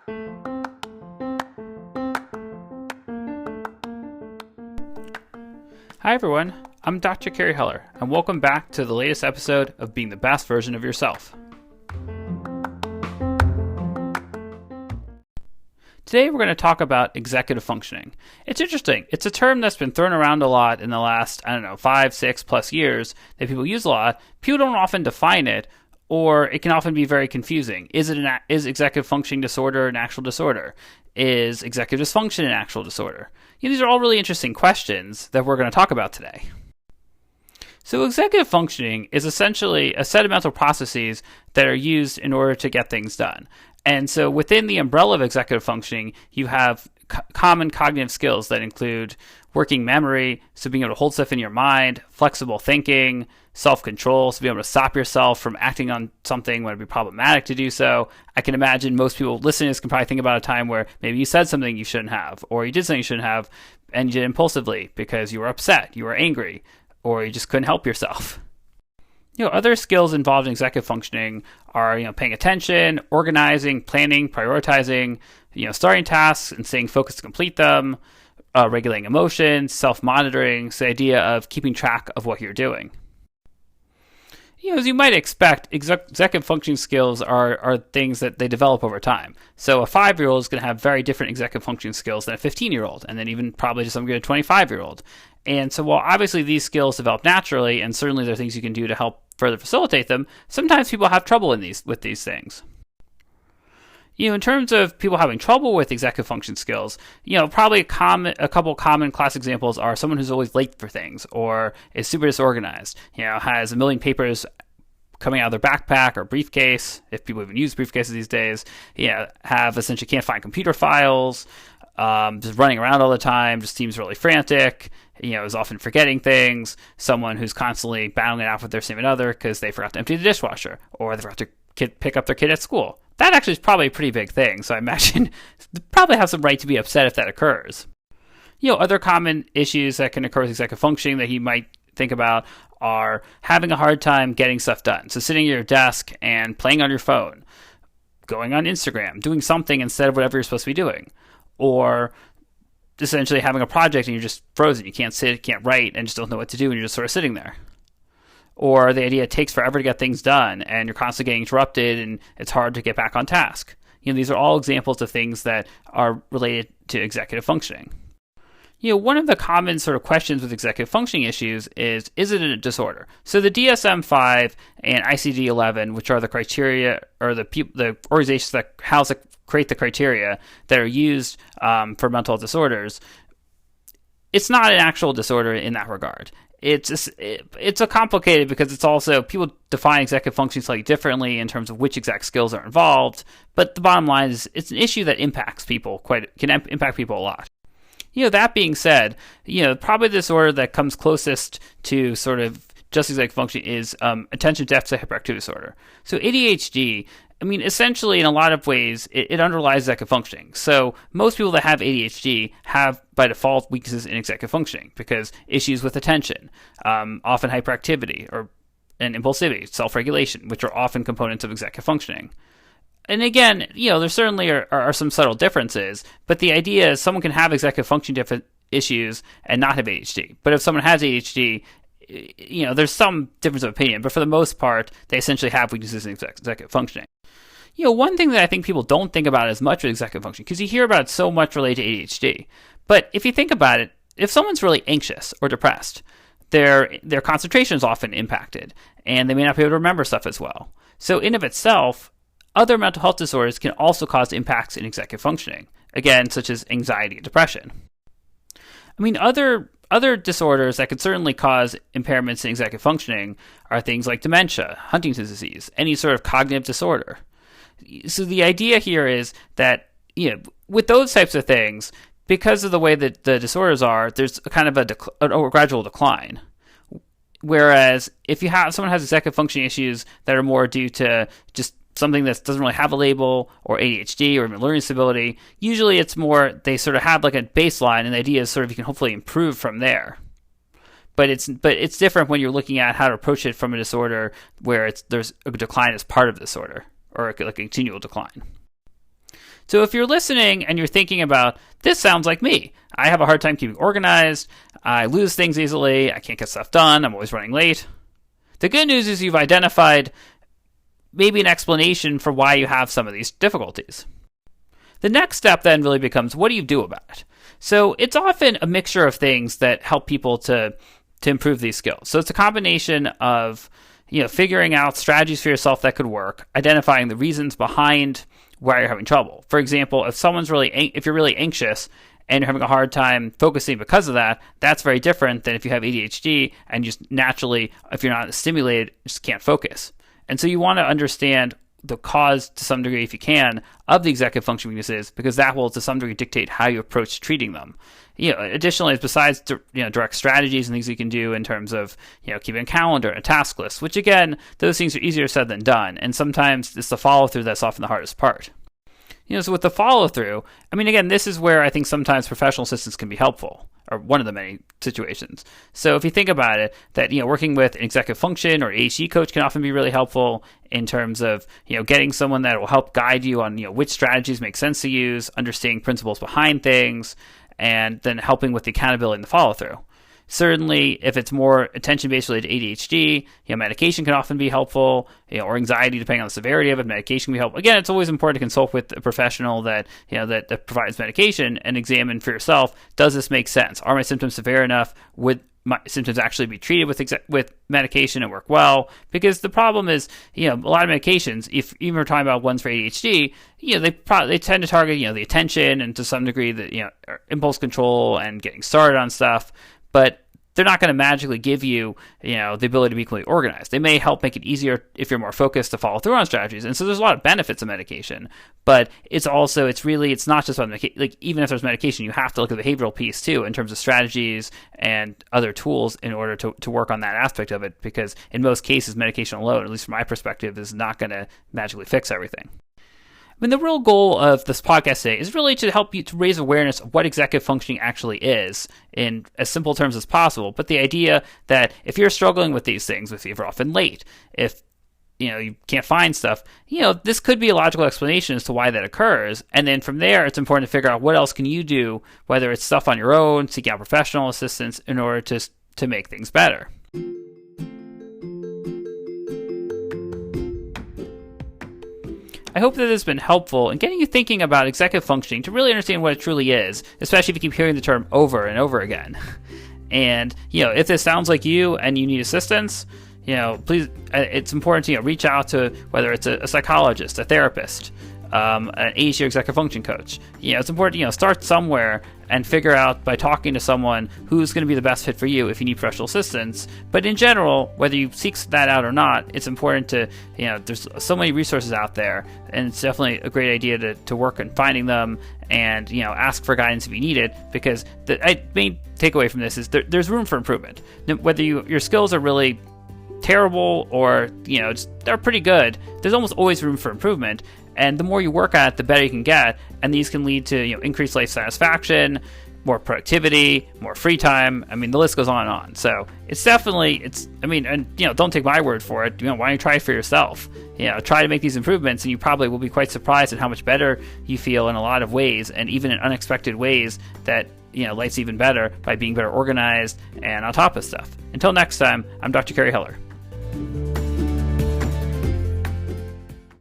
Hi everyone, I'm Dr. Carey Heller, and welcome back to the latest episode of Being the Best Version of Yourself. Today we're going to talk about executive functioning. It's interesting. It's a term that's been thrown around a lot in the last, 5, 6 plus years that people use a lot. People don't often define it, or it can often be very confusing. Is executive functioning disorder an actual disorder? Is executive dysfunction an actual disorder? These are all really interesting questions that we're going to talk about today. So executive functioning is essentially a set of mental processes that are used in order to get things done. And so within the umbrella of executive functioning, you have common cognitive skills that include working memory, so being able to hold stuff in your mind, flexible thinking, self-control, so being able to stop yourself from acting on something when it'd be problematic to do so. I can imagine most people listening to this can probably think about a time where maybe you said something you shouldn't have, or you did something you shouldn't have, and you did it impulsively because you were upset, you were angry, or you just couldn't help yourself. Other skills involved in executive functioning are, paying attention, organizing, planning, prioritizing, starting tasks and staying focused to complete them, regulating emotions, self-monitoring, so the idea of keeping track of what you're doing. As you might expect, executive functioning skills are things that they develop over time. So a 5-year-old is going to have very different executive functioning skills than a 15-year-old, and then even probably to some degree a 25-year-old. And so while obviously these skills develop naturally, and certainly there are things you can do to help further facilitate them, sometimes people have trouble with these things. In terms of people having trouble with executive function skills, probably a couple common class examples are someone who's always late for things, or is super disorganized, has a million papers coming out of their backpack or briefcase, if people even use briefcases these days, have essentially can't find computer files, just running around all the time, just seems really frantic, is often forgetting things, someone who's constantly battling it out with their significant other because they forgot to empty the dishwasher, or they forgot to pick up their kid at school. That actually is probably a pretty big thing, so I imagine they probably have some right to be upset if that occurs. Other common issues that can occur with executive functioning that you might think about are having a hard time getting stuff done. So sitting at your desk and playing on your phone, going on Instagram, doing something instead of whatever you're supposed to be doing, or essentially having a project and you're just frozen. You can't sit, can't write, and just don't know what to do, and you're just sort of sitting there. Or the idea it takes forever to get things done, and you're constantly getting interrupted, and it's hard to get back on task. These are all examples of things that are related to executive functioning. One of the common sort of questions with executive functioning issues is it a disorder? So the DSM-5 and ICD-11, which are the criteria, or the organizations that create the criteria that are used for mental health disorders, it's not an actual disorder in that regard. It's a complicated because it's also, people define executive functioning slightly differently in terms of which exact skills are involved, but the bottom line is it's an issue that can impact people a lot. That being said, probably the disorder that comes closest to sort of just executive functioning is attention deficit hyperactivity disorder. So ADHD, essentially in a lot of ways, it underlies executive functioning. So most people that have ADHD have, by default, weaknesses in executive functioning because issues with attention, often hyperactivity and impulsivity, self-regulation, which are often components of executive functioning. And again, there certainly are some subtle differences, but the idea is someone can have executive functioning issues and not have ADHD. But if someone has ADHD, there's some difference of opinion, but for the most part, they essentially have weaknesses in executive functioning. One thing that I think people don't think about as much with executive functioning, because you hear about it so much related to ADHD, but if you think about it, if someone's really anxious or depressed, their concentration is often impacted, and they may not be able to remember stuff as well. So in of itself, other mental health disorders can also cause impacts in executive functioning, again, such as anxiety and depression. Other disorders that could certainly cause impairments in executive functioning are things like dementia, Huntington's disease, any sort of cognitive disorder. So the idea here is that, with those types of things, because of the way that the disorders are, there's a kind of a gradual decline. Whereas if someone has executive functioning issues that are more due to just something that doesn't really have a label, or ADHD, or learning disability, usually it's more, they sort of have like a baseline, and the idea is sort of you can hopefully improve from there. But it's different when you're looking at how to approach it from a disorder where there's a decline as part of the disorder, or like a continual decline. So if you're listening and you're thinking about, this sounds like me. I have a hard time keeping organized. I lose things easily. I can't get stuff done. I'm always running late. The good news is you've identified maybe an explanation for why you have some of these difficulties. The next step then really becomes, what do you do about it? So it's often a mixture of things that help people to improve these skills. So it's a combination of figuring out strategies for yourself that could work, identifying the reasons behind why you're having trouble. For example, if you're really anxious and you're having a hard time focusing because of that, that's very different than if you have ADHD and just naturally, if you're not stimulated, just can't focus. And so you want to understand the cause to some degree, if you can, of the executive function weaknesses, because that will to some degree dictate how you approach treating them. Additionally, besides direct strategies and things you can do in terms of keeping a calendar, a task list, which again, those things are easier said than done, and sometimes it's the follow through that's often the hardest part. So with the follow through, again, this is where I think sometimes professional assistance can be helpful, or one of the many situations. So if you think about it, that working with an executive function or ADHD coach can often be really helpful in terms of getting someone that will help guide you on which strategies make sense to use, understanding principles behind things, and then helping with the accountability and the follow through. Certainly, if it's more attention-based related to ADHD, medication can often be helpful, or anxiety, depending on the severity of it, medication can be helpful. Again, it's always important to consult with a professional that provides medication and examine for yourself, does this make sense? Are my symptoms severe enough? Would my symptoms actually be treated with medication and work well? Because the problem is, a lot of medications, if even we're talking about ones for ADHD, they tend to target, the attention and to some degree the, impulse control and getting started on stuff. But they're not going to magically give you, the ability to be completely organized. They may help make it easier if you're more focused to follow through on strategies. And so there's a lot of benefits of medication, but it's not just about medication. Like, even if there's medication, you have to look at the behavioral piece too, in terms of strategies and other tools in order to work on that aspect of it. Because in most cases, medication alone, at least from my perspective, is not going to magically fix everything. The real goal of this podcast today is really to help you to raise awareness of what executive functioning actually is in as simple terms as possible. But the idea that if you're struggling with these things, if you're often late, if you can't find stuff, this could be a logical explanation as to why that occurs. And then from there, it's important to figure out what else can you do, whether it's stuff on your own, seeking out professional assistance in order to make things better. I hope that this has been helpful in getting you thinking about executive functioning to really understand what it truly is, especially if you keep hearing the term over and over again. And, if this sounds like you and you need assistance, please, it's important to reach out to whether it's a psychologist, a therapist, an ADHD or executive function coach. It's important, start somewhere and figure out by talking to someone who's going to be the best fit for you if you need professional assistance. But in general, whether you seek that out or not, it's important to, there's so many resources out there, and it's definitely a great idea to work on finding them and, ask for guidance if you need it, because the main takeaway from this is there's room for improvement. Whether your skills are really terrible or, they're pretty good, there's almost always room for improvement. And the more you work at it, the better you can get. And these can lead to, increased life satisfaction, more productivity, more free time. The list goes on and on. So it's definitely, don't take my word for it. Why don't you try it for yourself? Try to make these improvements, and you probably will be quite surprised at how much better you feel in a lot of ways, and even in unexpected ways that, life's even better by being better organized and on top of stuff. Until next time, I'm Dr. Kerry Heller.